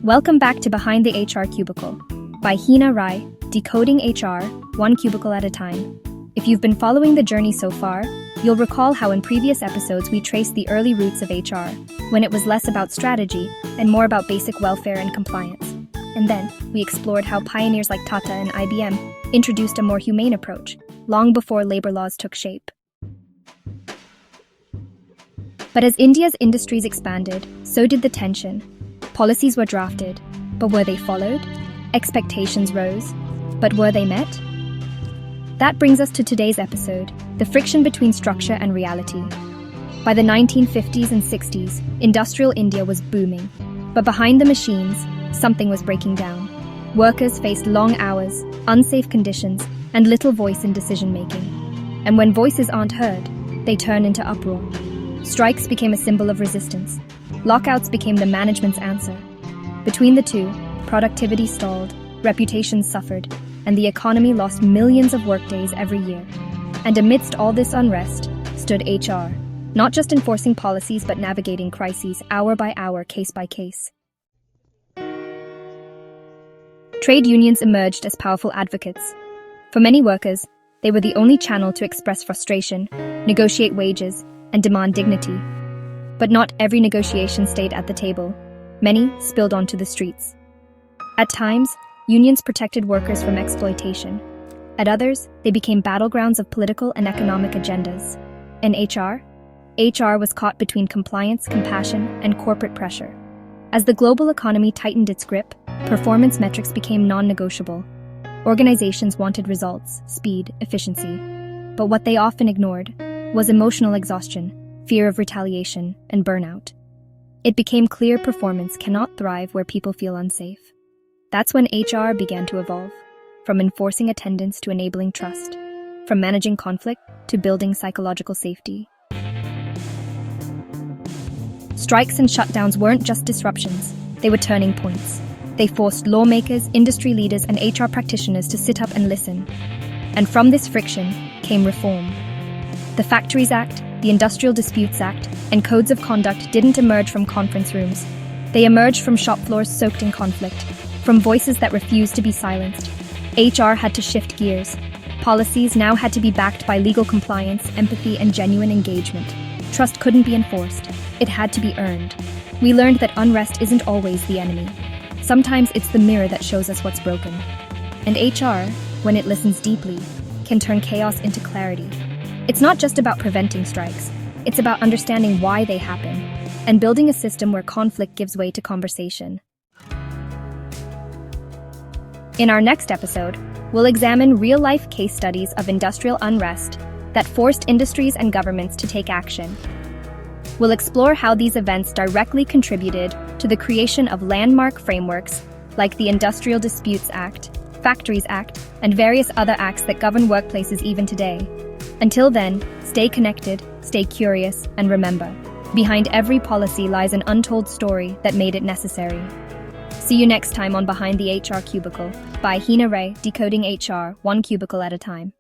Welcome back to Behind the HR Cubicle by Heena Rai, decoding HR, one cubicle at a time. If you've been following the journey so far, you'll recall how in previous episodes we traced the early roots of HR, when it was less about strategy and more about basic welfare and compliance. And then, we explored how pioneers like Tata and IBM introduced a more humane approach, long before labor laws took shape. But as India's industries expanded, so did the tension. Policies were drafted, but were they followed? Expectations rose, but were they met? That brings us to today's episode, the friction between structure and reality. By the 1950s and 60s, industrial India was booming, but behind the machines, something was breaking down. Workers faced long hours, unsafe conditions, and little voice in decision-making. And when voices aren't heard, they turn into uproar. Strikes became a symbol of resistance. Lockouts became the management's answer. Between the two, productivity stalled, reputations suffered, and the economy lost millions of workdays every year. And amidst all this unrest stood HR, not just enforcing policies but navigating crises hour by hour, case by case. Trade unions emerged as powerful advocates. For many workers, they were the only channel to express frustration, negotiate wages, and demand dignity. But not every negotiation stayed at the table. Many spilled onto the streets. At times, unions protected workers from exploitation. At others, they became battlegrounds of political and economic agendas. In HR was caught between compliance, compassion, and corporate pressure. As the global economy tightened its grip, performance metrics became non-negotiable. Organizations wanted results, speed, efficiency. But what they often ignored was emotional exhaustion, fear of retaliation, and burnout. It became clear performance cannot thrive where people feel unsafe. That's when HR began to evolve, from enforcing attendance to enabling trust, from managing conflict to building psychological safety. Strikes and shutdowns weren't just disruptions, they were turning points. They forced lawmakers, industry leaders, and HR practitioners to sit up and listen. And from this friction came reform. The Factories Act, the Industrial Disputes Act, and codes of conduct didn't emerge from conference rooms. They emerged from shop floors soaked in conflict, from voices that refused to be silenced. HR had to shift gears. Policies now had to be backed by legal compliance, empathy, and genuine engagement. Trust couldn't be enforced. It had to be earned. We learned that unrest isn't always the enemy. Sometimes it's the mirror that shows us what's broken. And HR, when it listens deeply, can turn chaos into clarity. It's not just about preventing strikes. It's about understanding why they happen and building a system where conflict gives way to conversation. In our next episode, we'll examine real-life case studies of industrial unrest that forced industries and governments to take action. We'll explore how these events directly contributed to the creation of landmark frameworks like the Industrial Disputes Act, Factories Act, and various other acts that govern workplaces even today. Until then, stay connected, stay curious, and remember, behind every policy lies an untold story that made it necessary. See you next time on Behind the HR Cubicle by Heena Rai, decoding HR, one cubicle at a time.